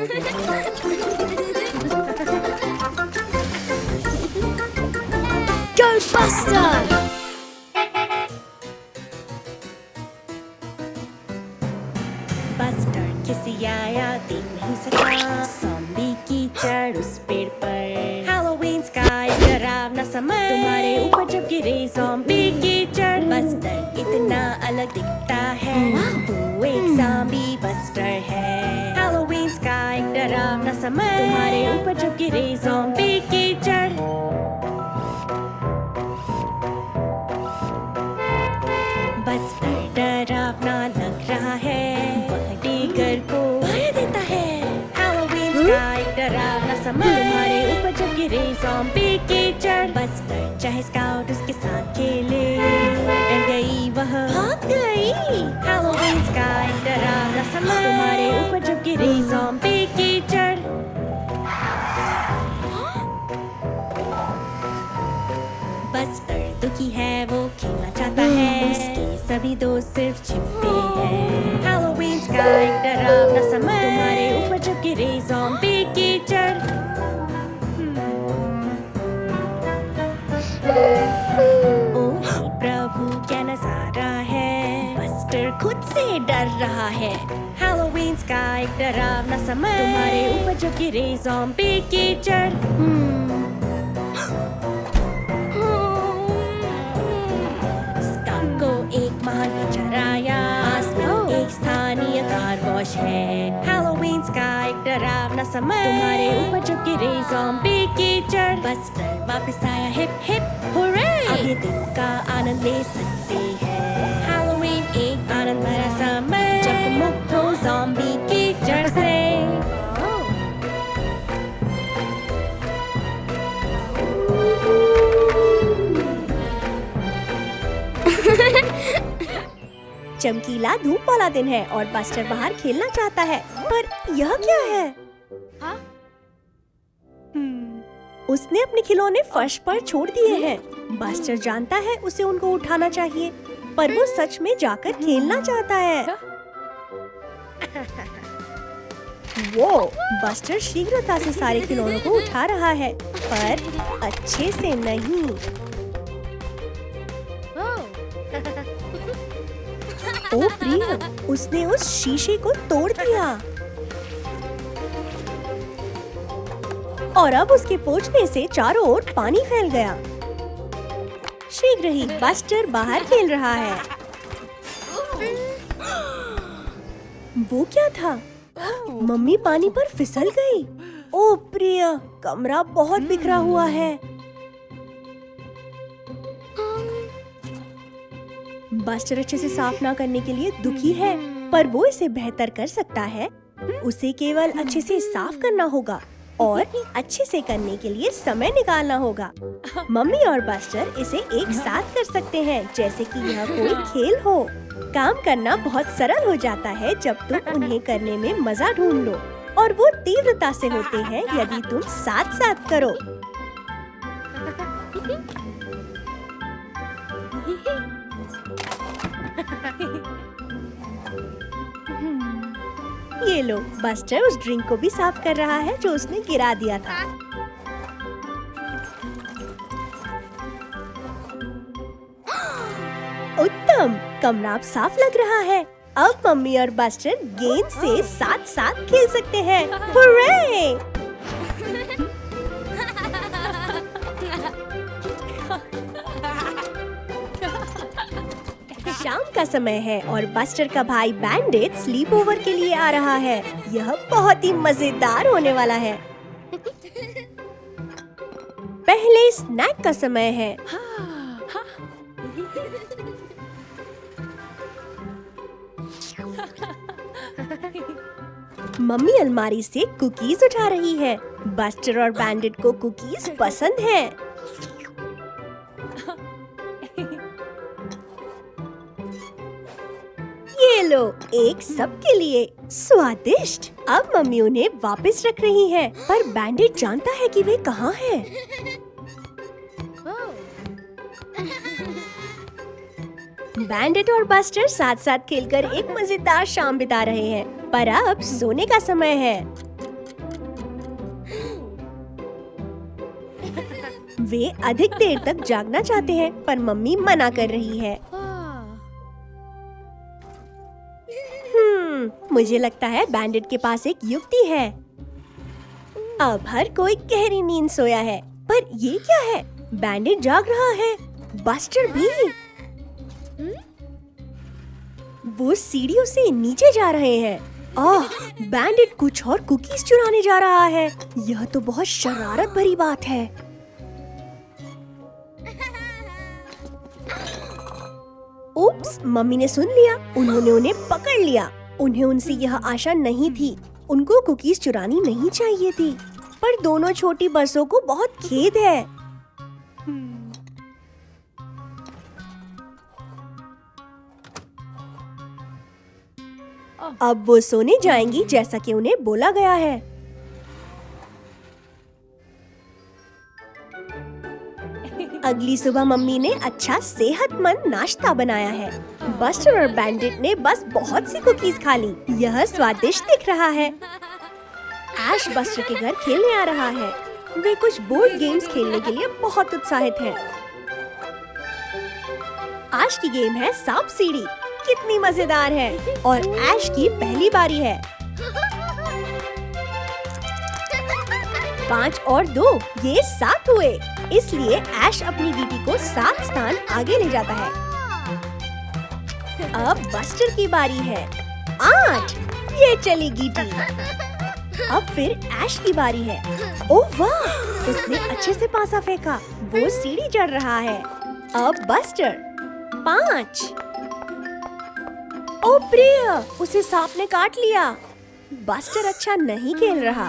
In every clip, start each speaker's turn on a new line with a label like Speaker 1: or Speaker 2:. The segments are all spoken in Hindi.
Speaker 1: Ghostbuster!
Speaker 2: बस्टर किसी आया देख नहीं सका ज़ॉम्बी कीचड़ उस पेड़ पर हैलोवीन स्काई डरावना समय तुम्हारे ऊपर जब गिरे ज़ॉम्बी कीचड़ बस्टर इतना अलग दिखता है वो एक ज़ॉम्बी बस्टर है हैलोवीन स्काई डरावना समय तुम्हारे ऊपर जब गिरे ज़ॉम्बी कीचड़ बस्टर डरावना लग रहा है घर को भय देता है हैलोवीन स्काई डरावना समय तुम्हारे ऊपर जब गिरे ज़ॉम्बी कीचड़ बस्टर चाहे स्काउट उसके साथ खेले डर गई वह भाग गई हैलोवीन स्काई डरावना समय तुम्हारे ऊपर जब गिरे ज़ॉम्बी कीचड़ बस्टर दुखी है वो खेलना चाहता है उसके सभी दोस्त सिर्फ छिपते हैं हैलोवीन स्काई डरावना समय तुम्हारे ऊपर जब गिरे ज़ॉम्बी कीचड़ ओह हे प्रभु क्या नजारा है बस्टर खुद से डर रहा है हैलोवीन स्काई डरावना समय तुम्हारे ऊपर जब गिरे ज़ॉम्बी कीचड़ एक महान पिक्चर आया आसमान एक स्थानीय कार वॉश है हैलोवीन स्काई डरावना समय तुम्हारे ऊपर जब गिरे ज़ॉम्बी कीचड़ बस्टर वापस आया हिप हिप हुर्रे अब ये दिन का आनंद ले सकते हैं हैलोवीन एक आनंद भरा समय जब तुम मुक्त हो ज़ॉम्बी कीचड़ से चमकीला धूप वाला दिन है और बस्टर बाहर खेलना चाहता है पर यह क्या है? उसने अपने खिलौने फर्श पर छोड़ दिए हैं। बस्टर जानता है उसे उनको उठाना चाहिए पर वो सच में जाकर खेलना चाहता है। वो बस्टर शीघ्रता से सारे खिलौनों को उठा रहा है पर अच्छे से नहीं। ओ प्रिय, उसने उस शीशे को तोड़ दिया और अब उसके पहुंचने से चारों ओर पानी फैल गया। शीघ्र ही बस्टर बाहर खेल रहा है। वो क्या था? मम्मी पानी पर फिसल गई। ओ प्रिय, कमरा बहुत बिखरा हुआ है। बस्टर अच्छे से साफ ना करने के लिए दुखी है पर वो इसे बेहतर कर सकता है। उसे केवल अच्छे से साफ करना होगा और अच्छे से करने के लिए समय निकालना होगा। मम्मी और बस्टर इसे एक साथ कर सकते हैं जैसे कि यह कोई खेल हो। काम करना बहुत सरल हो जाता है जब तुम उन्हें करने में मजा ढूंढ लो और वो तीव्रता से होते हैं यदि तुम साथ साथ करो। ये लो, बस्टर उस ड्रिंक को भी साफ कर रहा है जो उसने गिरा दिया था। उत्तम, कमरा अब साफ लग रहा है। अब मम्मी और बस्टर गेंद से साथ साथ खेल सकते हैं। हुर्रे! शाम का समय है और बस्टर का भाई बैंडिट स्लीप ओवर के लिए आ रहा है। यह बहुत ही मजेदार होने वाला है। पहले स्नैक का समय है। मम्मी अलमारी से कुकीज उठा रही है। बस्टर और बैंडिट को कुकीज पसंद है। ये लो, एक सबके लिए। स्वादिष्ट। अब मम्मी उन्हें वापस रख रही है पर बैंडिट जानता है कि वे कहाँ हैं। बैंडिट और बस्टर साथ साथ खेलकर एक मजेदार शाम बिता रहे हैं पर अब सोने का समय है। वे अधिक देर तक जागना चाहते हैं, पर मम्मी मना कर रही है। मुझे लगता है बैंडिट के पास एक युक्ति है। अब हर कोई गहरी नींद सोया है, पर ये क्या है? बैंडिट जाग रहा है, बस्टर भी। वो सीढ़ियों से नीचे जा रहे हैं। बैंडिट कुछ और कुकीज चुराने जा रहा है। यह तो बहुत शरारत भरी बात है। उप्स, मम्मी ने सुन लिया। उन्होंने उन्हें पकड़ लिया। उन्हें उनसे यह आशा नहीं थी। उनको कुकीज चुरानी नहीं चाहिए थी, पर दोनों छोटी बसों को बहुत खेद है। अब वो सोने जाएंगी जैसा कि उन्हें बोला गया है। अगली सुबह मम्मी ने अच्छा सेहतमंद नाश्ता बनाया है। बस्टर और बैंडिट ने बस बहुत सी कुकीज खा ली। यह स्वादिष्ट दिख रहा है। ऐश बस्टर के घर खेलने आ रहा है। वे कुछ बोर्ड गेम्स खेलने के लिए बहुत उत्साहित हैं। आज की गेम है सांप सीढ़ी। कितनी मजेदार है। और ऐश की पहली बारी है। 5 और 2 ये 7 हुए। इसलिए ऐश अपनी गीटी को 7 स्थान आगे ले जाता है। अब बस्टर की बारी है। 8 ये चली गीटी। अब फिर ऐश की बारी है। ओह वाह, उसने अच्छे से पासा फेंका। वो सीढ़ी चढ़ रहा है। अब बस्टर 5। ओ प्रिय, उसे सांप ने काट लिया। बस्टर अच्छा नहीं खेल रहा।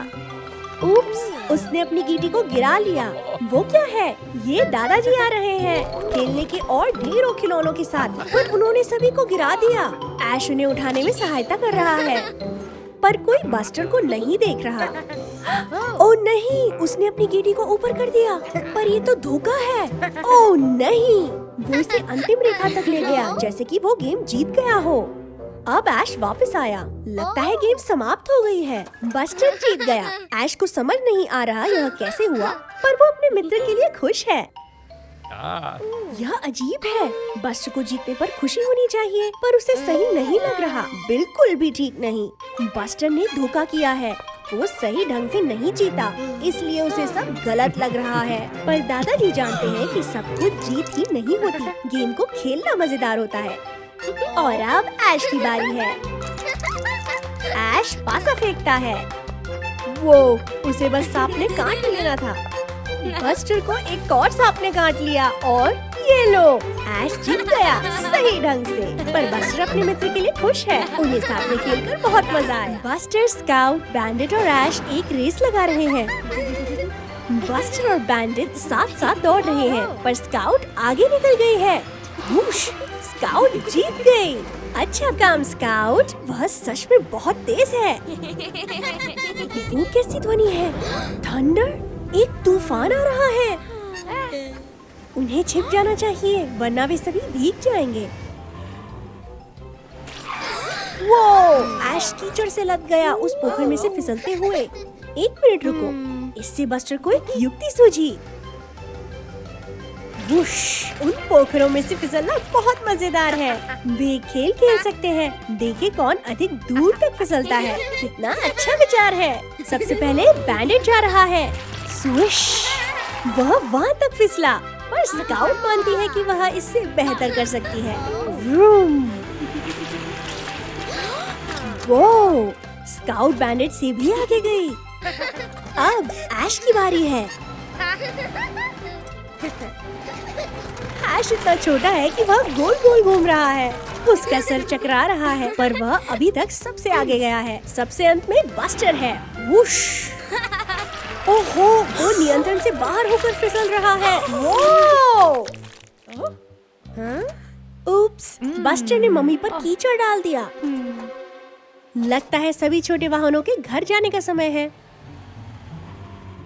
Speaker 2: उप्स, उसने अपनी गीटी को गिरा लिया। वो क्या है? ये दादाजी आ रहे हैं खेलने के और ढेरों खिलौनों के साथ, पर उन्होंने सभी को गिरा दिया। ऐश उन्हें उठाने में सहायता कर रहा है, पर कोई बस्टर को नहीं देख रहा। ओह नहीं, उसने अपनी गीटी को ऊपर कर दिया, पर ये तो धोखा है। ओह नहीं, वो इसे अंतिम रेखा तक ले गया, जैसे कि वो गेम जीत गया हो। अब ऐश वापस आया। लगता है गेम समाप्त हो गई है। बस्टर जीत गया। ऐश को समझ नहीं आ रहा यह कैसे हुआ, पर वो अपने मित्र के लिए खुश है। यह अजीब है। बस्टर को जीतने पर खुशी होनी चाहिए, पर उसे सही नहीं लग रहा। बिल्कुल भी ठीक नहीं। बस्टर ने धोखा किया है। वो सही ढंग से नहीं जीता, इसलिए उसे सब गलत लग रहा है। पर दादाजी जानते हैं कि सब कुछ जीत ही नहीं होती। गेम को खेलना मजेदार होता है। और अब ऐश की बारी है। ऐश पासा फेंकता है। वो, उसे बस सांप ने काट लेना था। बस्टर को एक और सांप ने काट लिया और ये लो, ऐश जीत गया सही ढंग से। पर बस्टर अपने मित्र के लिए खुश है। उन्हें साथ में खेलकर बहुत मजा आया। बस्टर, स्काउट, बैंडिट और ऐश एक रेस लगा रहे हैं। बस्टर और बैंडिट साथ साथ दौड़ रहे हैं, पर स्काउट आगे निकल गई है। स्काउट जीत गई। अच्छा काम स्काउट, वह सच में बहुत तेज है। वो कैसी ध्वनि है? थंडर, एक तूफान आ रहा है। उन्हें छिप जाना चाहिए, वरना वे सभी भीग जाएंगे। वो, ऐश कीचड़ से लग गया उस पोखर में से फिसलते हुए। 1 मिनट रुको, इससे बस्टर को एक युक्ति सूझी। वुश, उन पोखरों में से फिसलना बहुत मजेदार है। वे खेल खेल सकते हैं। देखें कौन अधिक दूर तक फिसलता है। कितना अच्छा विचार है। सबसे पहले बैंडिट जा रहा है। स्विश, वह वहाँ तक फिसला, पर स्काउट मानती है कि वह इससे बेहतर कर सकती है। व्रूम, वो, स्काउट बैंडिट से भी आगे गई। अब ऐश की बारी है। ऐश इतना छोटा है कि वह गोल गोल घूम रहा है। उसका सर चकरा रहा है, पर वह अभी तक सबसे आगे गया है। सबसे अंत में बस्टर है। वुश, ओहो, वो नियंत्रण से बाहर होकर फिसल रहा है। वो, उप्स, बस्टर ने मम्मी पर कीचड़ डाल दिया। लगता है सभी छोटे वाहनों के घर जाने का समय है।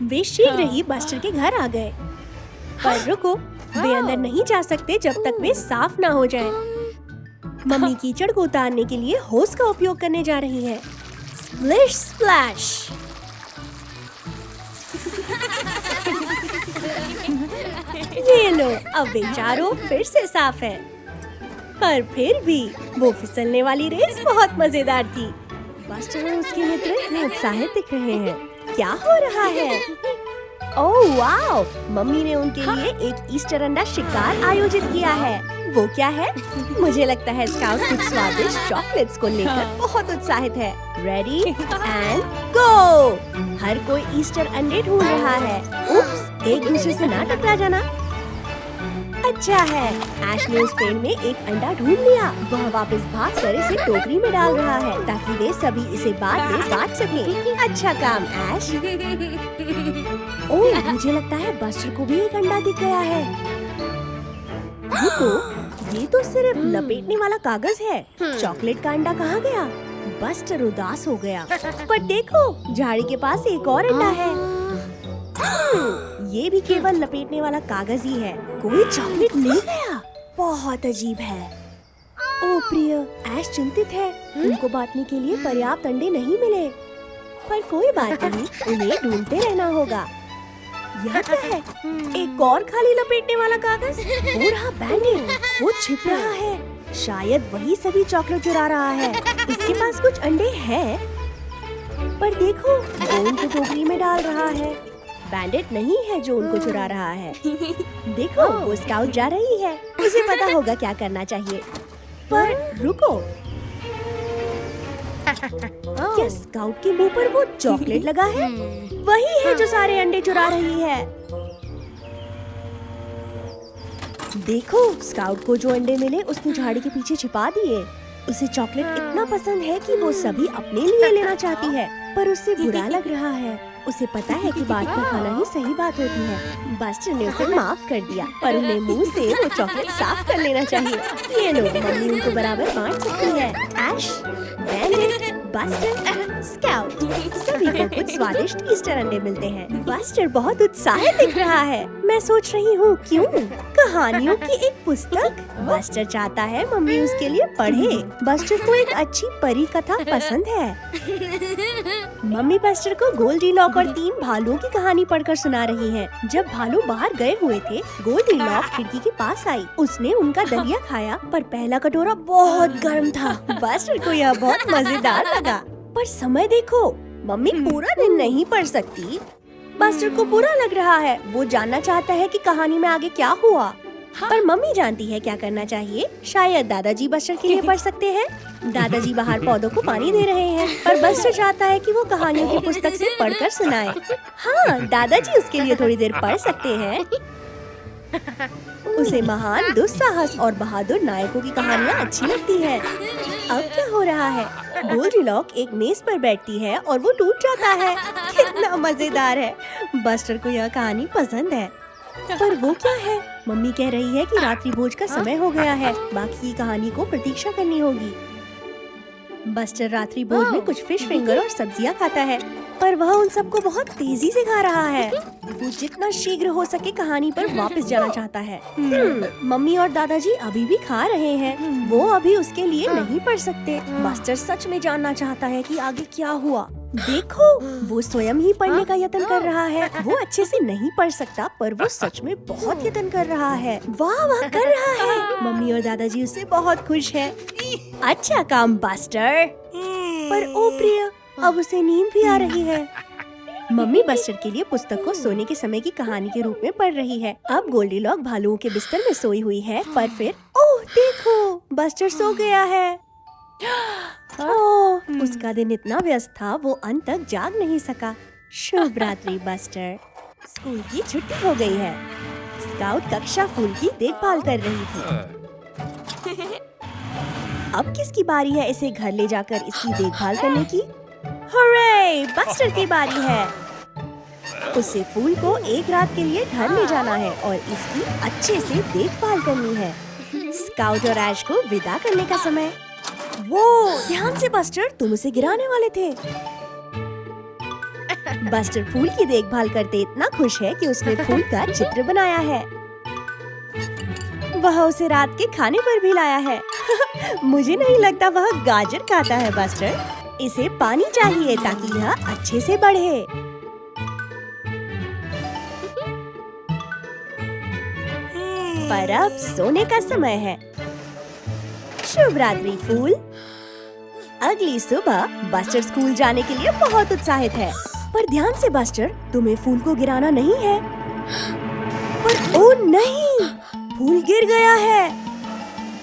Speaker 2: वे शीघ्र ही बस्टर के घर आ गए। पर रुको, वे अंदर नहीं जा सकते जब तक वे साफ ना हो जाएं। मम्मी कीचड़ को उतारने के लिए होस का उपयोग करने जा रही है। स्प्लिश स्प्लैश। ये लो, अब वे चारों फिर से साफ है। पर फिर भी वो फिसलने वाली रेस बहुत मजेदार थी। बस्टर और उसके मित्र इतने उत्साहित दिख रहे हैं। क्या हो रहा है? Oh wow! मम्मी ने उनके लिए एक ईस्टर अंडा शिकार आयोजित किया है। वो क्या है? मुझे लगता है स्काउट कुछ स्वादिष्ट चॉकलेट्स को लेकर बहुत उत्साहित है। Ready and go! हर कोई ईस्टर अंडे ढूंढ रहा है। उप्स, एक दूसरे से ना टकरा जाना। अच्छा है, ऐश ने उस पेड़ में एक अंडा ढूंढ लिया। वह वापस भागकर इसे टोकरी में डाल रहा है ताकि वे सभी इसे बाद में बांट सकें। अच्छा काम ऐश। ओह, मुझे लगता है बस्टर को भी एक अंडा दिख गया है। रुको, ये तो सिर्फ लपेटने वाला कागज है। चॉकलेट का अंडा कहाँ गया? बस्टर उदास हो गया। पर देखो, झाड़ी के पास एक और अंडा है। ये भी केवल लपेटने वाला कागज ही है। कोई चॉकलेट ले गया। बहुत अजीब है। ओह प्रिय, ऐश चिंतित है। उनको बांटने के लिए पर्याप्त अंडे नहीं मिले। पर कोई बात नहीं, उन्हें ढूंढते रहना होगा। यह क्या है? एक और खाली लपेटने वाला कागज। वो रहा बैंडेड। वो छिप रहा है। शायद वही सभी चॉकलेट चुरा रहा है। इसके पास कुछ अंडे हैं। पर देखो, वो उनको टोकरी में डाल रहा है। बैंडेड नहीं है जो उनको चुरा रहा है। देखो, वो स्काउट जा रही है। उसे पता होगा क्या करना चाहिए। पर रुको, क्या स्काउट के मुंह पर वो चॉकलेट लगा है? वही है जो सारे अंडे चुरा रही है। देखो, स्काउट को जो अंडे मिले उसने झाड़ी के पीछे छिपा दिए। उसे चॉकलेट इतना पसंद है कि वो सभी अपने लिए लेना चाहती है, पर उससे बुरा लग रहा है। उसे पता है कि बांट कर खाना ही सही बात होती है। बस्टर ने उसे माफ कर दिया, पर उन्हें मुंह से वो चॉकलेट साफ कर लेना चाहिए। ये लो, मम्मी उनको बराबर बांट सकती है। ऐश, बैंडेड, बस्टर, स्काउट, सभी को कुछ स्वादिष्ट ईस्टर अंडे मिलते हैं। बस्टर बहुत उत्साहित दिख रहा है। मैं सोच रही हूँ क्यों? कहानियों की एक पुस्तक। बस्टर चाहता है मम्मी उसके लिए पढ़े। बस्टर को एक अच्छी परी कथा पसंद है। मम्मी बस्टर को गोल्डीलॉक और 3 भालुओं की कहानी पढ़कर सुना रही है। जब भालू बाहर गए हुए थे, गोल्डीलॉक खिड़की के पास आई। उसने उनका दलिया खाया, पर पहला कटोरा बहुत गर्म था। बस्टर को यह बहुत मजेदार लगा। पर समय देखो, मम्मी पूरा दिन नहीं पढ़ सकती। बस्टर को बुरा लग रहा है। वो जानना चाहता है कि कहानी में आगे क्या हुआ। पर मम्मी जानती है क्या करना चाहिए। शायद दादाजी बस्टर के लिए पढ़ सकते हैं। दादाजी बाहर पौधों को पानी दे रहे हैं, पर बस्टर चाहता है कि वो कहानियों की पुस्तक से पढ़कर सुनाए। हाँ, दादाजी उसके लिए थोड़ी देर पढ़ सकते हैं। उसे महान दुस्साहस और बहादुर नायकों की कहानियाँ अच्छी लगती है। अब क्या हो रहा है? गोल्डीलॉक एक मेज पर बैठती है और वो टूट जाता है। कितना मजेदार है। बस्टर को यह कहानी पसंद है। पर वो क्या है? मम्मी कह रही है कि रात्रि भोज का समय हो गया है। बाकी की कहानी को प्रतीक्षा करनी होगी। बस्टर रात्रि भोज में कुछ फिश फिंगर और सब्जियां खाता है, पर वह उन सबको बहुत तेजी से खा रहा है। वो जितना शीघ्र हो सके कहानी पर वापस जाना चाहता है। मम्मी और दादाजी अभी भी खा रहे हैं। वो अभी उसके लिए नहीं पढ़ सकते। बस्टर सच में जानना चाहता है कि आगे क्या हुआ। देखो, वो स्वयं ही पढ़ने का यत्न कर रहा है। वो अच्छे से नहीं पढ़ सकता, पर वो सच में बहुत यत्न कर रहा है। वाह वाह कर रहा है। मम्मी और दादाजी उससे बहुत खुश हैं। अच्छा काम बस्टर। पर ओ प्रिय, अब उसे नींद भी आ रही है। मम्मी बस्टर के लिए पुस्तक को सोने के समय की कहानी के रूप में पढ़ रही है। अब गोल्डीलॉक भालुओं के बिस्तर में सोई हुई है, पर फिर ओह देखो, बस्टर सो गया है। ओह, उसका दिन इतना व्यस्त था वो अंत तक जाग नहीं सका। शुभ रात्रि बस्टर। स्कूल की छुट्टी हो गई है। स्काउट कक्षा फूल की देखभाल कर रही थी। अब किसकी बारी है इसे घर ले जाकर इसकी देखभाल करने की? हुर्रे! बस्टर की बारी है। उसे फूल को एक रात के लिए घर ले जाना है और इसकी अच्छे से देखभाल करनी है। स्काउट और ऐश को विदा करने का समय। वो ध्यान से बस्टर, तुम उसे गिराने वाले थे। बस्टर फूल की देखभाल करते इतना खुश है कि उसने फूल का चित्र बनाया है। वह उसे रात के खाने पर भी लाया है। मुझे नहीं लगता वह गाजर खाता है बस्टर। इसे पानी चाहिए ताकि यह अच्छे से बढ़े। पर अब सोने का समय है। शुभ रात्रि फूल। अगली सुबह बस्टर स्कूल जाने के लिए बहुत उत्साहित है। पर ध्यान से बस्टर, तुम्हें फूल को गिराना नहीं है। पर ओ नहीं, फूल गिर गया है।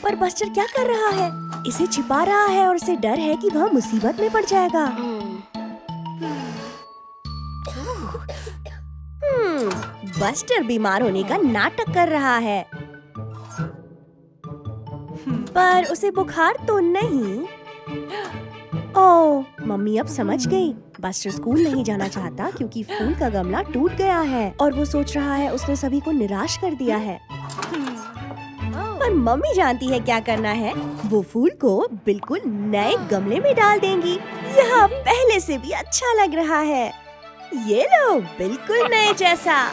Speaker 2: पर बस्टर क्या कर रहा है? इसे छिपा रहा है और उसे डर है कि वह मुसीबत में पड़ जाएगा। बस्टर बीमार होने का नाटक कर रहा है। पर उसे बुखार तो नहीं। ओह, मम्मी अब समझ गई। बस्टर स्कूल नहीं जाना चाहता क्योंकि फूल का गमला टूट गया है और वो सोच रहा है उसने सभी को निराश कर दिया है। पर मम्मी जानती है क्या करना है। वो फूल को बिल्कुल नए गमले में डाल देंगी। यह पहले से भी अच्छा लग रहा है। ये लो, बिल्कुल नए जैसा।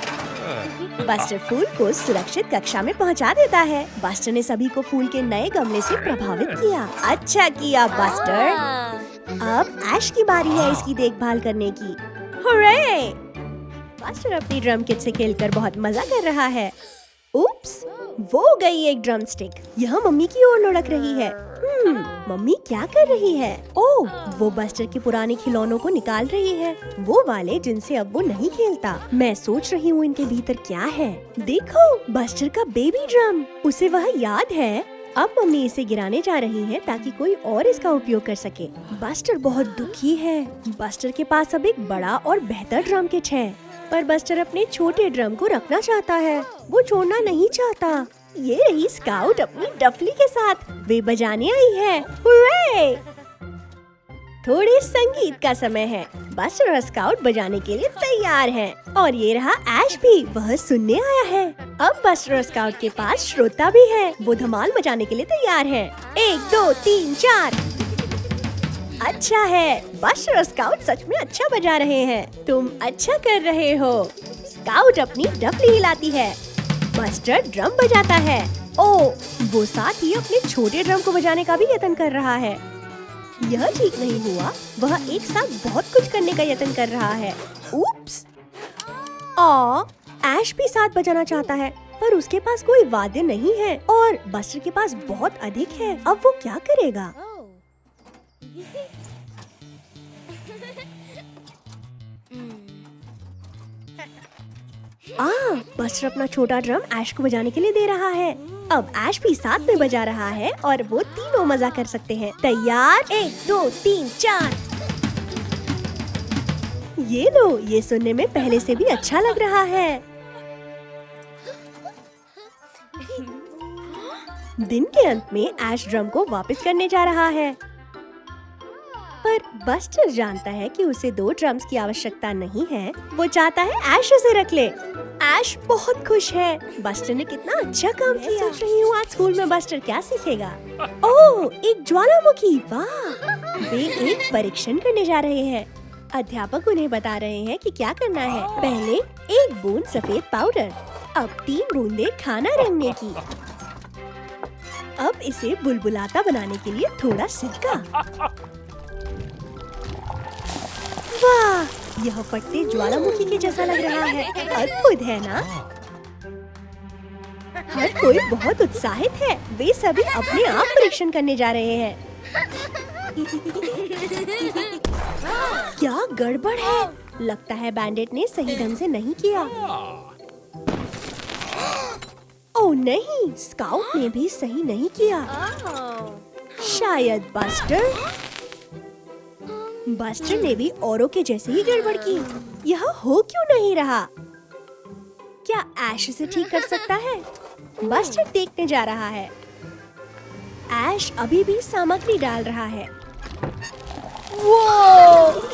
Speaker 2: बस्टर फूल को सुरक्षित कक्षा में पहुंचा देता है। बस्टर ने सभी को फूल के नए गमले से प्रभावित किया। अच्छा किया बस्टर। अब ऐश की बारी है इसकी देखभाल करने की। हुर्रे! बस्टर अपनी ड्रम किट से खेलकर बहुत मजा कर रहा है। उप्स, वो गई एक ड्रम स्टिक। यह मम्मी की ओर लुढ़क रही है। मम्मी क्या कर रही है? ओह, वो बस्टर के पुराने खिलौनों को निकाल रही है। वो वाले जिनसे अब वो नहीं खेलता। मैं सोच रही हूँ इनके भीतर क्या है। देखो, बस्टर का बेबी ड्रम। उसे वह याद है। अब मम्मी इसे गिराने जा रही है ताकि कोई और इसका उपयोग कर सके। बस्टर बहुत दुखी है। बस्टर के पास अब एक बड़ा और बेहतर ड्रम किट है। पर बस्टर अपने छोटे ड्रम को रखना चाहता है। वो छोड़ना नहीं चाहता। ये रही स्काउट अपनी डफली के साथ। वे बजाने आई है। हुर्रे! थोड़े संगीत का समय है। बस्टर और स्काउट बजाने के लिए तैयार हैं। और ये रहा ऐश भी, वह सुनने आया है। अब बस्टर और स्काउट के पास श्रोता भी है। वो धमाल बजाने के लिए तैयार हैं। 1 2 3 4। अच्छा है, बस्टर और स्काउट सच में अच्छा बजा रहे हैं। तुम अच्छा कर रहे हो। स्काउट अपनी डफली हिलाती है। बस्टर ड्रम बजाता है। ओह, वो साथ ही अपने छोटे ड्रम को बजाने का भी यत्न कर रहा है। यह ठीक नहीं हुआ। वह एक साथ बहुत कुछ करने का यत्न कर रहा है। उप्स! ऐश भी साथ बजाना चाहता है, पर उसके पास कोई वाद्य नहीं है और बस्टर के पास बहुत अधिक है। अब वो क्या करेगा? बस्टर अपना छोटा ड्रम ऐश को बजाने के लिए दे रहा है। अब ऐश भी साथ में बजा रहा है और वो तीनों मजा कर सकते हैं। तैयार? 1 2 3 4। ये लो, ये सुनने में पहले से भी अच्छा लग रहा है। दिन के अंत में ऐश ड्रम को वापस करने जा रहा है। पर बस्टर जानता है कि उसे 2 ड्रम्स की आवश्यकता नहीं है। वो चाहता है ऐश उसे रख ले। ऐश बहुत खुश है। बस्टर ने कितना अच्छा काम किया। सोच रही हूँ आज स्कूल में बस्टर क्या सीखेगा। ओह, एक ज्वालामुखी। वाह! वे एक परीक्षण करने जा रहे हैं। अध्यापक उन्हें बता रहे हैं कि क्या करना है। पहले 1 बूंद सफेद पाउडर, अब 3 बूंदे खाना रंगने की। अब इसे बुलबुलाता बनाने के लिए थोड़ा सिरका। वाह! यह फटते ज्वालामुखी के जैसा लग रहा है। अद्भुत है ना? हर कोई बहुत उत्साहित है। वे सभी अपने आप परीक्षण करने जा रहे हैं। क्या गड़बड़ है? लगता है बैंडेट ने सही ढंग से नहीं किया। ओह नहीं, स्काउट ने भी सही नहीं किया। शायद बस्टर ने भी औरों के जैसे ही गड़बड़ की। यह हो क्यों नहीं रहा? क्या ऐश इसे ठीक कर सकता है? बस्टर देखने जा रहा है। ऐश अभी भी सामग्री डाल रहा है। वो,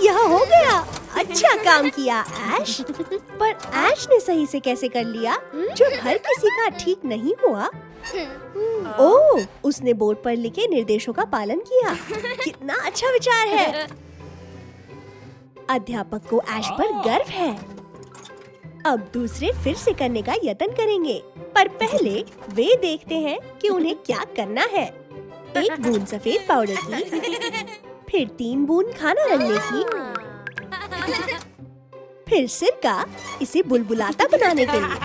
Speaker 2: यह हो गया। अच्छा काम किया ऐश। पर ऐश ने सही से कैसे कर लिया जो हर किसी का ठीक नहीं हुआ? ओह, उसने बोर्ड पर लिखे निर्देशों का पालन किया। कितना अच्छा विचार है। अध्यापक को ऐश पर गर्व है। अब दूसरे फिर से करने का यत्न करेंगे, पर पहले वे देखते हैं कि उन्हें क्या करना है। 1 बूंद सफेद पाउडर की, फिर 3 बूंद खाना रंगने की, फिर सिरका, इसे बुलबुलाता बनाने के लिए।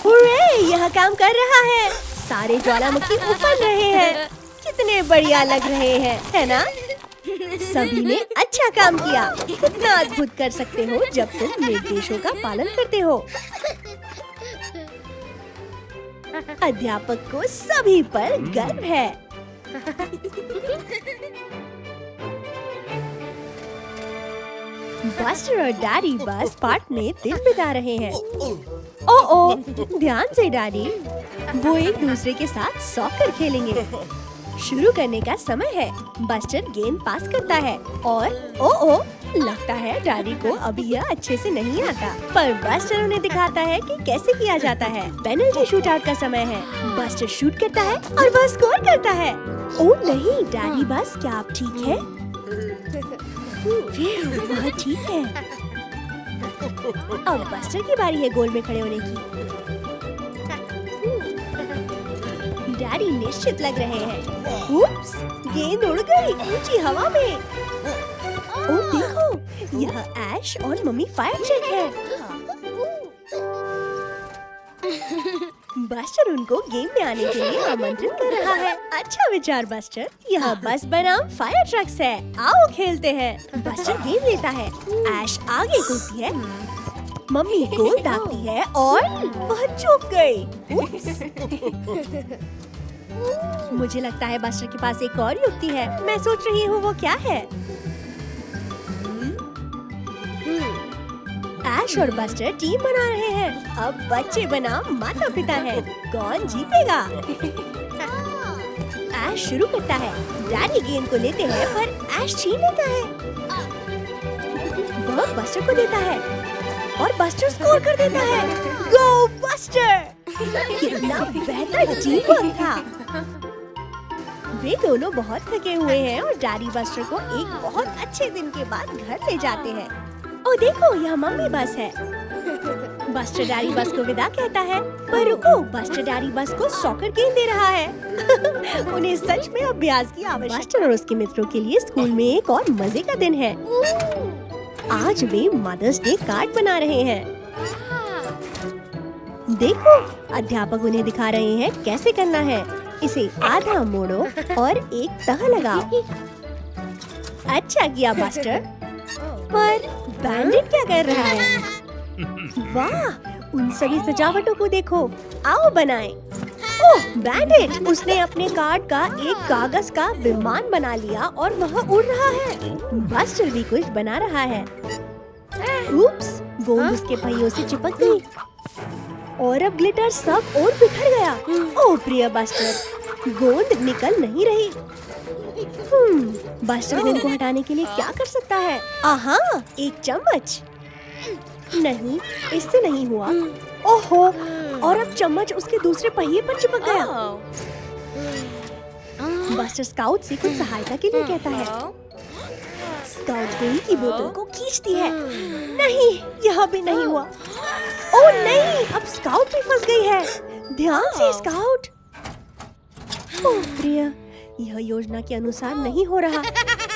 Speaker 2: हुर्रे, यह काम कर रहा है। सारे ज्वालामुखी उफल रहे हैं। कितने बढ़िया लग रहे हैं, है ना? सभी ने अच्छा काम किया। कितना अद्भुत कर सकते हो जब तुम निर्देशों का पालन करते हो। अध्यापक को सभी पर गर्व है। बस्टर और डैडी बस पार्क में दिन बिता रहे हैं। ओ, ध्यान से डैडी। वो एक दूसरे के साथ सॉकर खेलेंगे। शुरू करने का समय है। बस्टर गेंद पास करता है और ओ, लगता है डैडी को अभी यह अच्छे से नहीं आता, पर बस्टर उन्हें दिखाता है कि कैसे किया जाता है। पेनल्टी शूट आउट का समय है। बस्टर शूट करता है और वह स्कोर करता है। ओ नहीं डैडी बस, क्या आप ठीक है? वह ठीक है। अब बस्टर की बारी है गोल में खड़े होने की। डैडी निश्चित लग रहे हैं। उप्स, गेंद उड़ गई ऊंची हवा में। ओह देखो, यह ऐश और मम्मी फायरचेक है। बस्टर उनको गेम में आने के लिए आमंत्रित कर रहा है। अच्छा विचार बस्टर। यह बस बनाम फायर ट्रक्स है। आओ खेलते हैं। बस्टर गेंद लेता है। ऐश आगे कूदती है। मम्मी गोल दागती है और वह चूक गई। मुझे लगता है बस्टर के पास एक और युक्ति है। मैं सोच रही हूँ वो क्या है। ऐश और बस्टर टीम बना रहे हैं। अब बच्चे बनाम माता पिता हैं। कौन जीतेगा? ऐश शुरू करता है। डैडी गेंद को लेते हैं पर ऐश छीन लेता है। वह बस्टर को देता है और बस्टर स्कोर कर देता है। गो बस्टर! कितना बेहतर टीम वर्क था। वे दोनों बहुत थके हुए हैं और डैडी बस्टर को एक बहुत अच्छे दिन के बाद घर ले जाते हैं। ओ देखो, यह मम्मी बस है। बस्टर डैडी बस को विदा कहता है, पर रुको, बस्टर डैडी बस को सॉकर गेंद दे रहा है। उन्हें सच में अभ्यास की आवश्यकता। बस्टर और उसके मित्रों के लिए स्कूल में एक और मजे का दिन है। आज वे मदर्स डे कार्ड बना रहे हैं। देखो, अध्यापक उन्हें दिखा रहे हैं कैसे करना है। इसे आधा मोड़ो और एक तह लगाओ। अच्छा किया बस्टर। पर बैंडिट क्या कर रहा है? वाह, उन सभी सजावटों को देखो। आओ बनाएं। ओह बैंडिट, उसने अपने कार्ड का एक कागज का विमान बना लिया और वह उड़ रहा है। बस्टर भी कुछ बना रहा है। उप्स, गोंद उसके पहियों से चिपक गई और अब ग्लिटर सब और बिखर गया। ओह प्रिय बस्टर, गोंद निकल नहीं रही। बस्टर गोंद को हटाने के लिए क्या कर सकता है? आहा, एक चम्मच। नहीं, इससे नहीं हुआ। ओहो, और अब चम्मच उसके दूसरे पहिए पर चिपक गया। बस्टर स्काउट से कुछ सहायता के लिए कहता है। स्काउट गोंद की बोतल को खींचती है। नहीं, यह भी नहीं हुआ। ओह नहीं, अब स्काउट भी फंस गई है। ध्यान से स्काउट। ओह प्रिय, यह योजना के अनुसार नहीं हो रहा।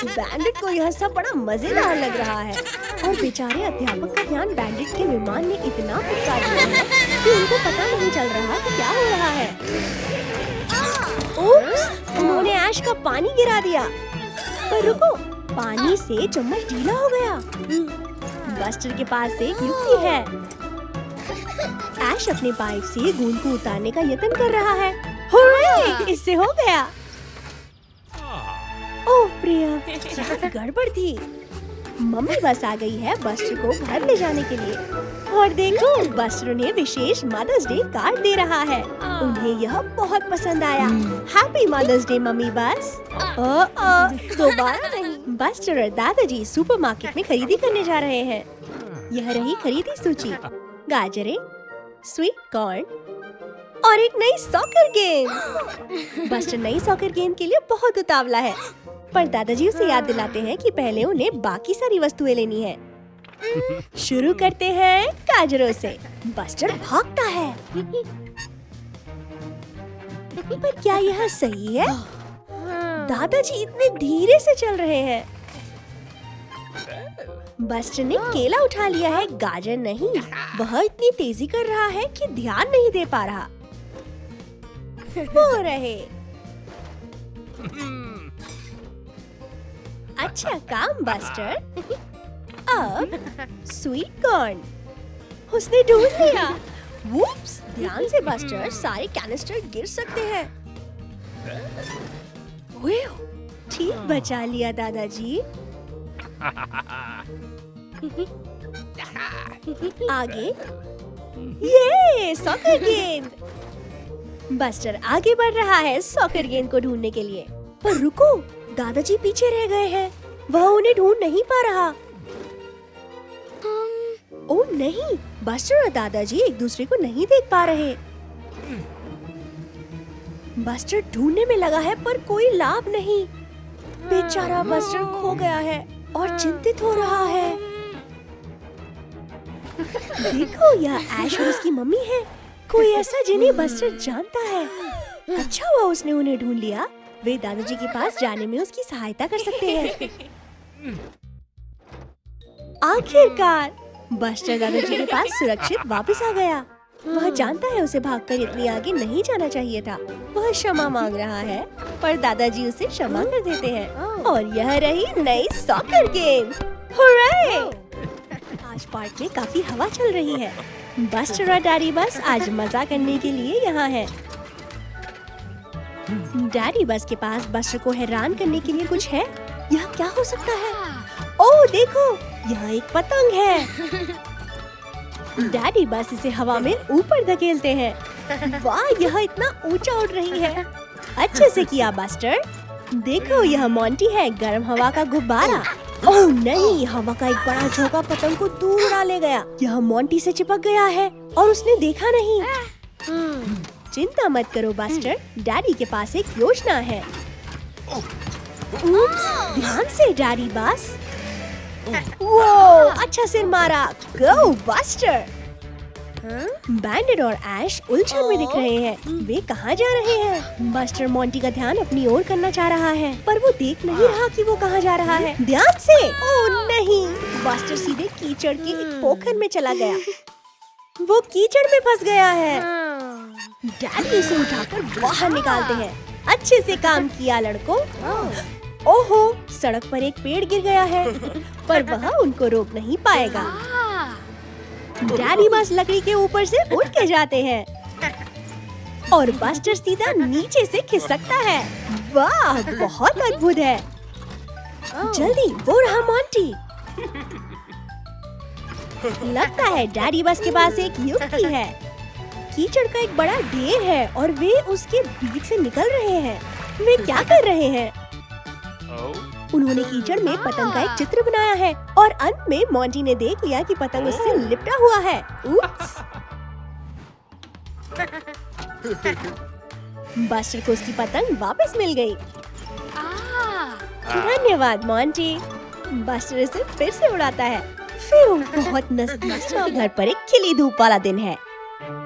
Speaker 2: बैंडिट को यह सब बड़ा मजेदार लग रहा है और बेचारे अध्यापक का ध्यान बैंडिट के विमान ने इतना भटका दिया है कि उनको पता नहीं चल रहा कि क्या हो रहा है। उप्स, उन्होंने ऐश का पानी गिरा दिया। पर रुको, पानी से चम्मच ढीला हो गया। बस्टर के पास एक युक्ति है। ऐश अपने पाइप से गोंद को उतारने का यत्न कर रहा है। हुर्रे! इससे हो गया। ओह प्रिया, क्या गड़बड़ थी। मम्मी बस आ गई है बस्टर को घर ले जाने के लिए। और देखो, बस्टर उन्हें विशेष मदर्स डे कार्ड दे रहा है। उन्हें यह बहुत पसंद आया। हैप्पी मदर्स डे मम्मी बस। दोबारा नहीं। बस्टर और दादाजी सुपरमार्केट में खरीदी करने जा रहे हैं। यह रही खरीदी सूची। गाजरें, स्वीट कॉर्न और एक नई सॉकर गेंद। बस्टर नई सॉकर गेंद के लिए बहुत उतावला है, पर दादाजी उसे याद दिलाते हैं कि पहले उन्हें बाकी सारी वस्तुएं लेनी है। शुरू करते हैं गाजरों से। बस्टर भागता है। पर क्या यह सही है? दादाजी इतने धीरे से चल रहे हैं। बस्टर ने केला उठा लिया है, गाजर नहीं। वह इतनी तेजी कर रहा है कि ध्यान नहीं दे पा रहा। वो रहे। अच्छा काम बस्टर। अब स्वीट कॉर्न उसने ढूंढ लिया। वूप्स, ध्यान से बस्टर, सारे कैनिस्टर गिर सकते हैं। ठीक बचा लिया दादाजी। आगे ये सॉकर गेंद। बस्टर आगे बढ़ रहा है सॉकर गेंद को ढूंढने के लिए। पर रुको, दादाजी पीछे रह गए हैं। वह उन्हें ढूंढ नहीं पा रहा। ओह नहीं, बस्टर और दादाजी एक दूसरे को नहीं देख पा रहे। बस्टर ढूंढने में लगा है पर कोई लाभ नहीं। बेचारा बस्टर खो गया है और चिंतित हो रहा है। देखो, यह ऐश और उसकी मम्मी है। कोई ऐसा जिन्हें बस्टर जानता है। अच्छा हुआ उसने उन्हें ढूंढ लिया। वे दादाजी के पास जाने में उसकी सहायता कर सकते हैं। आखिरकार बस्टर दादाजी के पास सुरक्षित वापस आ गया। वह जानता है उसे भागकर इतनी आगे नहीं जाना चाहिए था। वह क्षमा मांग रहा है, पर दादाजी उसे क्षमा कर देते हैं। और यह रही नई सॉकर गेंद। हुर्रे! आज पार्क में काफी हवा चल रही है। बस्टर और डैडी बस आज मजा करने के लिए यहाँ है। डैडी बस के पास बस्टर को हैरान करने के लिए कुछ है। यह क्या हो सकता है? ओह देखो, यह एक पतंग है। डैडी बस इसे हवा में ऊपर धकेलते हैं। वाह, यह इतना ऊंचा उड़ रही है। अच्छे से किया बस्टर। देखो, यह मोंटी है, गर्म हवा का गुब्बारा। ओह नहीं, हवा का एक बड़ा झोंका पतंग को दूर उड़ा ले गया। यह मोंटी से चिपक गया है और उसने देखा नहीं। चिंता मत करो बस्टर, डैडी के पास एक योजना है। उप्स, ध्यान से डैडी बस। वो अच्छा सिर मारा। गो बस्टर। बैंडेड और ऐश उलझन में दिख रहे हैं। वे कहाँ जा रहे हैं? बस्टर मोंटी का ध्यान अपनी ओर करना चाह रहा है, पर वो देख नहीं रहा कि वो कहाँ जा रहा है। ध्यान से। ओह नहीं, बस्टर सीधे कीचड़ के एक पोखर में चला गया। वो कीचड़ में फंस गया है। डैडी उसे उठाकर बाहर निकालते हैं। अच्छे से काम किया लड़कों। ओहो, सड़क पर एक पेड़ गिर गया है, पर वह उनको रोक नहीं पाएगा। डैडी बस लकड़ी के ऊपर से उड़ के जाते हैं और बस्टर सीधा नीचे से खिसकता है। वाह, बहुत अद्भुत है। जल्दी, वो रहा मोंटी। लगता है डैडी बस के पास एक युक्ति है। कीचड़ का एक बड़ा ढेर है और वे उसके बीच से निकल रहे हैं। वे क्या कर रहे हैं? उन्होंने कीचड़ में पतंग का एक चित्र बनाया है और अंत में मोंटी ने देख लिया कि पतंग उससे लिपटा हुआ है। उप्स! बस्टर को उसकी पतंग वापस मिल गई। धन्यवाद मोंटी। बस्टर इसे फिर से उड़ाता है। फिर बहुत नजदीक के घर पर एक खिली धूप वाला दिन है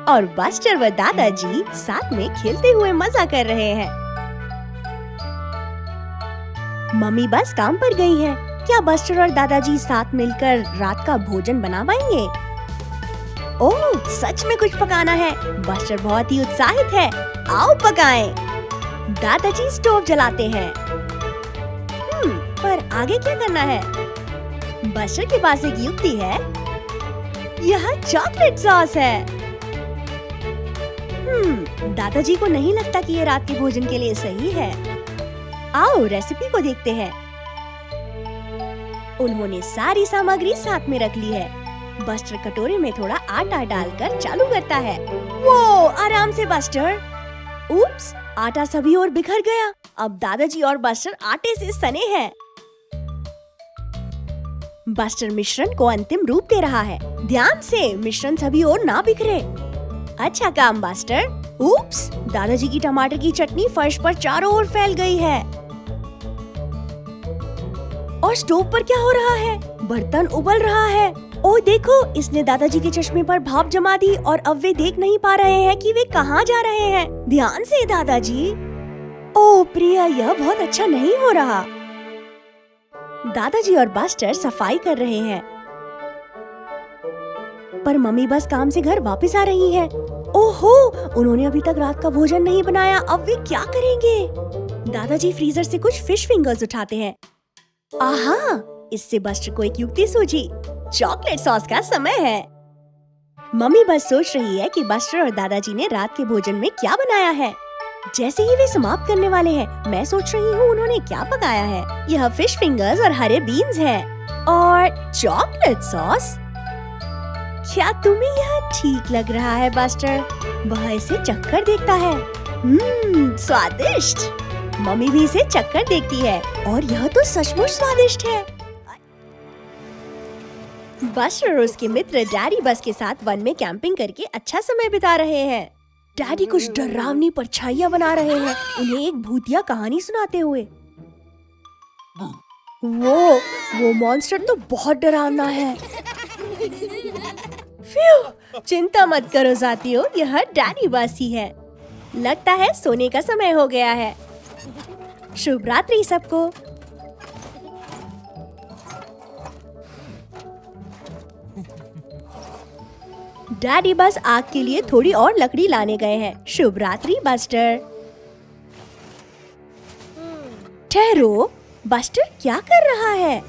Speaker 2: और बस्टर व दादाजी साथ में खेलते हुए मजा कर रहे हैं। मम्मी बस काम पर गई हैं। क्या बस्टर और दादाजी साथ मिलकर रात का भोजन बना पाएंगे? ओह, सच में कुछ पकाना है। बस्टर बहुत ही उत्साहित है। आओ पकाएं। दादाजी स्टोव जलाते हैं। पर आगे क्या करना है? बस्टर के पास एक युक्ति है। यह चॉकलेट सॉस है। दादाजी को नहीं लगता कि ये रात के भोजन के लिए सही है। आओ रेसिपी को देखते हैं। उन्होंने सारी सामग्री साथ में रख ली है। बस्टर कटोरे में थोड़ा आटा डालकर चालू करता है। वो आराम से बस्टर। उप्स, आटा सभी ओर बिखर गया। अब दादाजी और बस्टर आटे से सने हैं। बस्टर मिश्रण को अंतिम रूप दे रहा है। ध्यान से, मिश्रण सभी ओर ना बिखरे। अच्छा काम बस्टर। उप्स, दादाजी की टमाटर की चटनी फर्श पर चारों ओर फैल गई है। और स्टोव पर क्या हो रहा है? बर्तन उबल रहा है। ओह देखो, इसने दादाजी के चश्मे पर भाप जमा दी और अब वे देख नहीं पा रहे हैं कि वे कहाँ जा रहे हैं। ध्यान से दादाजी। ओह प्रिया, यह बहुत अच्छा नहीं हो रहा। दादाजी और बस्टर सफाई कर रहे हैं, पर मम्मी बस काम से घर वापस आ रही है। ओहो, उन्होंने अभी तक रात का भोजन नहीं बनाया। अब वे क्या करेंगे? दादाजी फ्रीजर से कुछ फिश फिंगर्स उठाते हैं। आहा, इससे बस्टर को एक युक्ति सूझी। चॉकलेट सॉस का समय है। मम्मी बस सोच रही है कि बस्टर और दादाजी ने रात के भोजन में क्या बनाया है। जैसे ही वे समाप्त करने वाले हैं, मैं सोच रही हूँ उन्होंने क्या पकाया है। यह फिश फिंगर्स और हरे बीन्स हैं और चॉकलेट सॉस। क्या तुम्हें यह ठीक लग रहा है बस्टर? वह इसे चखकर देखता है। स्वादिष्ट। मम्मी भी इसे चखकर देखती है और यह तो सचमुच स्वादिष्ट है। बस्टर और उसके मित्र डैडी बस के साथ वन में कैंपिंग करके अच्छा समय बिता रहे हैं। डैडी कुछ डरावनी परछाइयां बना रहे हैं, उन्हें एक भूतिया कहानी सुनाते हुए। वो मॉन्स्टर तो बहुत डरावना है। फ्यू, चिंता मत करो साथियों, यह डैडी बस ही है। लगता है सोने का समय हो गया है। शुभ रात्रि सबको। डैडी बस आग के लिए थोड़ी और लकड़ी लाने गए हैं। शुभ रात्रि बस्टर। ठहरो, बस्टर क्या कर रहा है?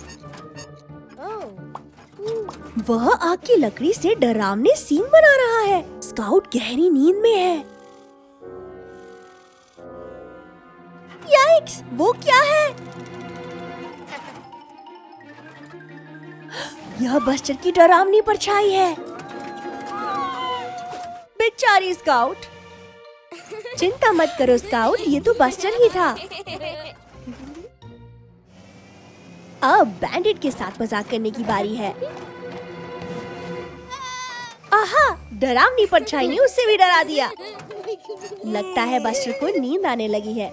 Speaker 2: वह आग की लकड़ी से डरावने सीन बना रहा है। स्काउट गहरी नींद में है। याइक्स, वो क्या है? यह बस्टर की डरावनी परछाई है। बेचारी स्काउट। चिंता मत करो स्काउट, ये तो बस्टर ही था। अब बैंडिट के साथ मजाक करने की बारी है। आहा, डरावनी परछाई ने उससे भी डरा दिया। लगता है बस्टर को नींद आने लगी है,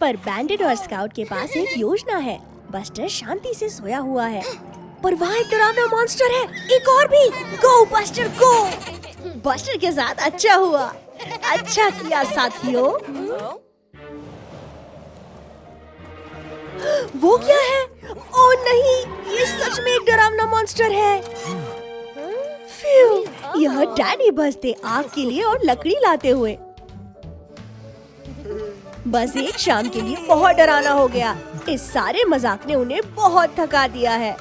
Speaker 2: पर बैंडिट और स्काउट के पास एक योजना है। बस्टर शांति से सोया हुआ है, पर वहाँ एक डरावना मॉन्स्टर है। एक और भी। गो बस्टर गो। बस्टर के साथ अच्छा हुआ। अच्छा किया साथियों। वो क्या है? ओह नहीं, ये सच में एक डरावना मॉन्स्टर है। फ्यू, यह डैडी बस थे आग के लिए और लकड़ी लाते हुए। बस एक शाम के लिए बहुत डरावना हो गया। इस सारे मजाक ने उन्हें बहुत थका दिया है।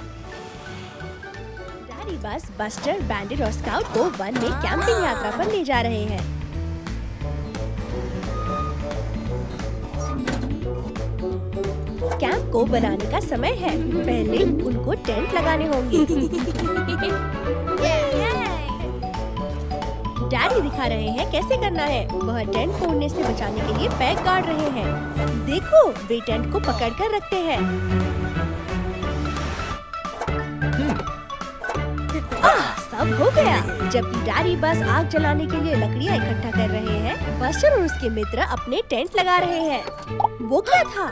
Speaker 2: डैडी बस बस्टर, बैंडिट और स्काउट को वन में कैंपिंग यात्रा पर ले जा रहे हैं। कैंप को बनाने का समय है। पहले उनको टेंट लगाने होंगे। डैडी दिखा रहे हैं कैसे करना है। वह टेंट को उड़ने से बचाने के लिए पैक गाड़ रहे हैं। देखो, वे टेंट को पकड़कर रखते हैं। सब हो गया। जबकि डैडी बस आग जलाने के लिए लकड़ियाँ इकट्ठा कर रहे हैं, बस्टर और उसके मित्र अपने टेंट लगा रहे हैं। वो क्या था?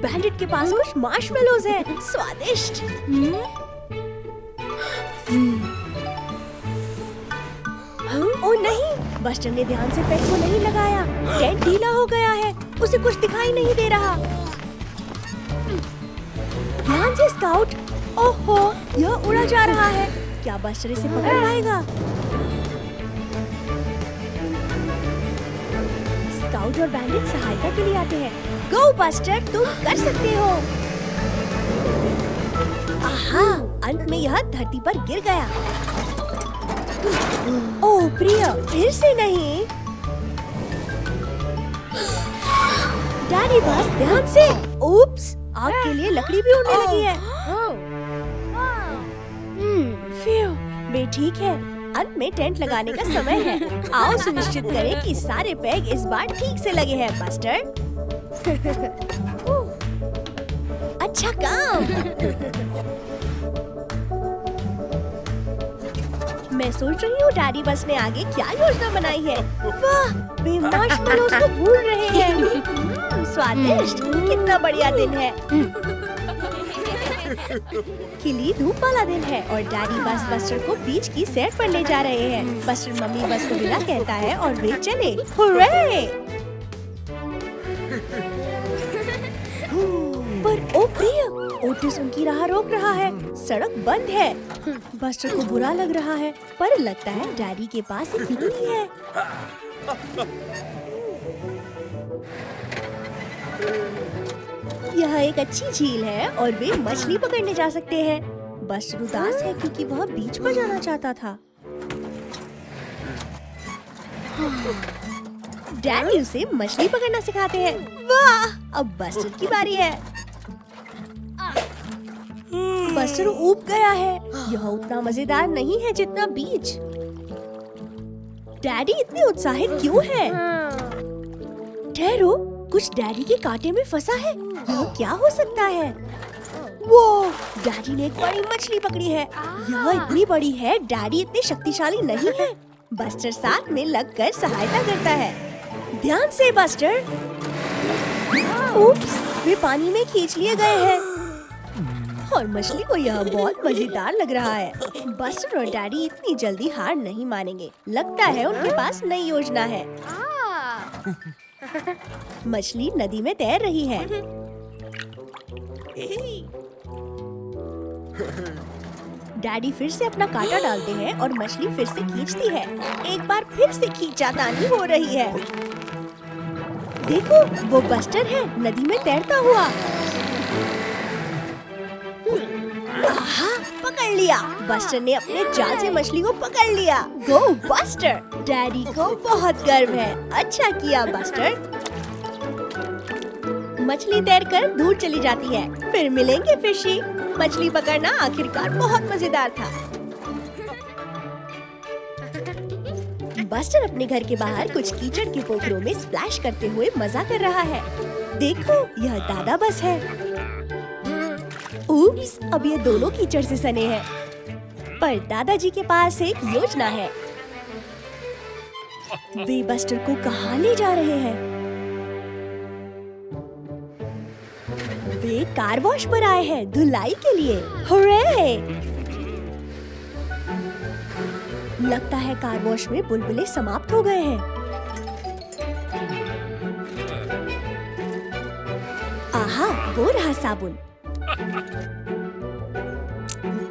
Speaker 2: बैंडिट के पास कुछ मार्शमेलोज हैं। स्वादिष्ट। ओह नहीं, बस्टर ने ध्यान से पैक को नहीं लगाया। टेंट ढीला हो गया है, उसे कुछ दिखाई नहीं दे रहा। ध्यान से स्काउट। ओहो, यह उड़ा जा रहा है। क्या बस्टर इसे पकड़ पाएगा? स्काउट और बैंडिट सहायता के लिए आते हैं। गो बस्टर, तुम कर सकते हो। आहा, अंत में यह धरती पर गिर गया। ओह प्रिय, फिर से नहीं। डैडी बस ध्यान से। उप्स, आग के लिए लकड़ी भी उड़ने लगी है। वे ठीक है। अंत में टेंट लगाने का समय है। आओ सुनिश्चित करें कि सारे पैग इस बार ठीक से लगे हैं बस्टर। अच्छा काम। मैं सोच रही हूँ डैडी बस ने आगे क्या योजना बनाई है। वाह, वे मार्शमेलोज को भून रहे हैं। स्वादिष्ट। कितना बढ़िया दिन है। खिली धूप वाला दिन है और डैडी बस बस्टर को बीच की सैर पर ले जा रहे हैं। बस्टर मम्मी बस को विदा कहता है और वे चले। हुर्रे! पर ओ प्रिय, ओटिस उनकी यहाँ रोक रहा है। सड़क बंद है। बस्टर को बुरा लग रहा है, पर लगता है डैडी के पास एक युक्ति है। यह एक अच्छी झील है और वे मछली पकड़ने जा सकते हैं। बस्टर उदास है क्योंकि वह बीच पर जाना चाहता था। डैडी उसे मछली पकड़ना सिखाते हैं। वाह! अब बस्टर की बारी है। बस्टर ऊब गया है। यह उतना मजेदार नहीं है जितना बीच। डैडी इतने उत्साहित क्यों है? ठहरो, कुछ डैडी के कांटे में फंसा है। यह क्या हो सकता है? वो डैडी ने एक बड़ी मछली पकड़ी है। यह इतनी बड़ी है, डैडी इतने शक्तिशाली नहीं है। बस्टर साथ में लगकर सहायता करता है। ध्यान से बस्टर। उप्स, वे पानी में खींच लिए गए हैं और मछली को यह बहुत मजेदार लग रहा है। बस्टर और डैडी इतनी जल्दी हार नहीं मानेंगे। लगता है उनके पास नई योजना है। मछली नदी में तैर रही है। डैडी फिर से अपना कांटा डालते हैं और मछली फिर से खींचती है। एक बार फिर से खींचातानी हो रही है। देखो, वो बस्टर है, नदी में तैरता हुआ। आहा, पकड़ लिया। बस्टर ने अपने जाल से मछली को पकड़ लिया। गो बस्टर! डैडी को बहुत गर्व है। अच्छा किया बस्टर। मछली तैरकर दूर चली जाती है। फिर मिलेंगे फिशी। मछली पकड़ना आखिरकार बहुत मजेदार था। बस्टर अपने घर के बाहर कुछ कीचड़ के पोखरों में स्प्लैश करते हुए मजा कर रहा है। देखो, यह दादा बस है। उप्स, अब ये दोनों कीचड़ से सने हैं। पर दादाजी के पास एक योजना है। वे बस्टर को कहाँ ले जा रहे हैं? वे कार वॉश पर आए हैं, धुलाई के लिए। हुर्रे! लगता है कार वॉश में बुलबुले समाप्त हो गए हैं। आहा, वो रहा साबुन।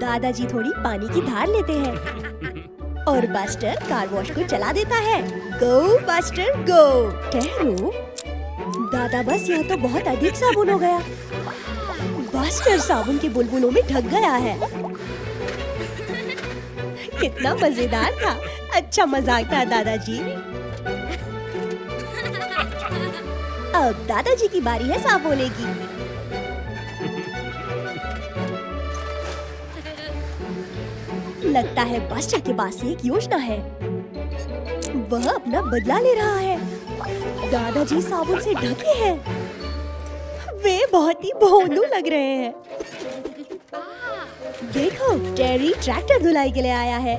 Speaker 2: दादाजी थोड़ी पानी की धार लेते हैं और बस्टर कार वॉश को चला देता है। गो बस्टर गो! ठहरो दादा, बस यह तो बहुत अधिक साबुन हो गया। बस्टर साबुन के बुलबुलों में ढक गया है। कितना मजेदार था। अच्छा मजाक था दादाजी। अब दादाजी की बारी है साफ होने की। लगता है बस्टर के पास एक योजना है। वह अपना बदला ले रहा है। दादाजी साबुन से ढके हैं। वे बहुत ही भोंदू लग रहे हैं। देखो, टेरी ट्रैक्टर धुलाई के लिए आया है।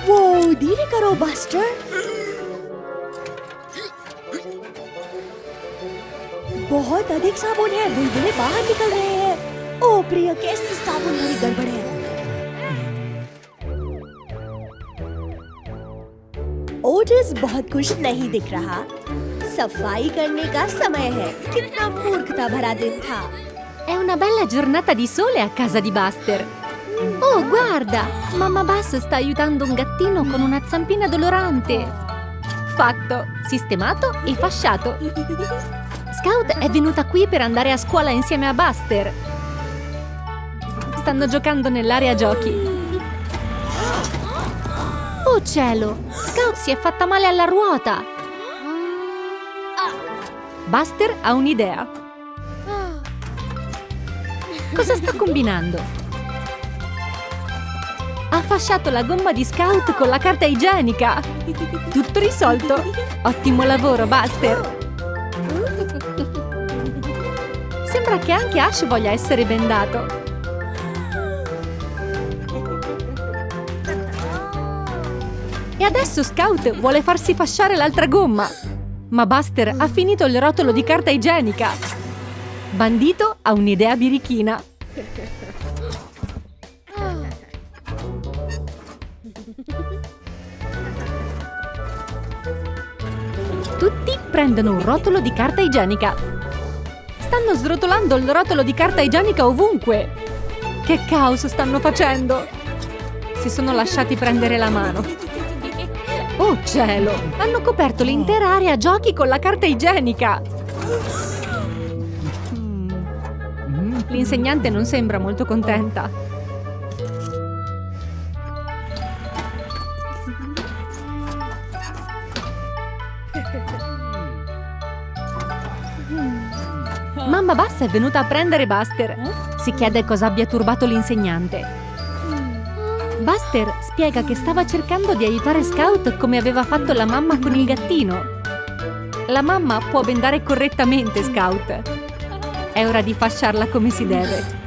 Speaker 2: वो धीरे करो बस्टर। बहुत अधिक साबुन है, बुलबुले बाहर निकल रहे हैं। ओ प्रिय, कैसी साबुन भरी गड़बड़ है। ओटिस बहुत खुश नहीं दिख रहा। सफाई करने का समय है। कितना मूर्खता भरा दिन था।
Speaker 3: È una bella giornata di sole a casa di Buster. Oh, guarda! Mamma Bus sta aiutando un gattino con una zampina dolorante. Fatto, sistemato e fasciato. Scout è venuta qui per andare a scuola insieme a Buster. Stanno giocando nell'area giochi. Oh cielo! Scout si è fatta male alla ruota. Buster ha un'idea. Cosa sta combinando? Ha fasciato la gomma di Scout con la carta igienica. Tutto risolto. Ottimo lavoro, Buster. Sembra che anche Ash voglia essere bendato. E adesso Scout vuole farsi fasciare l'altra gomma. Ma Buster ha finito il rotolo di carta igienica. Bandito ha un'idea birichina. Tutti prendono un rotolo di carta igienica. Stanno srotolando il rotolo di carta igienica ovunque. Che caos stanno facendo? Si sono lasciati prendere la mano. Oh cielo! Hanno coperto l'intera area giochi con la carta igienica! L'insegnante non sembra molto contenta. Mamma Bassa è venuta a prendere Buster. Si chiede cosa abbia turbato l'insegnante. Buster spiega che stava cercando di aiutare Scout come aveva fatto la mamma con il gattino. La mamma può bendare correttamente Scout. È ora di fasciarla come si deve.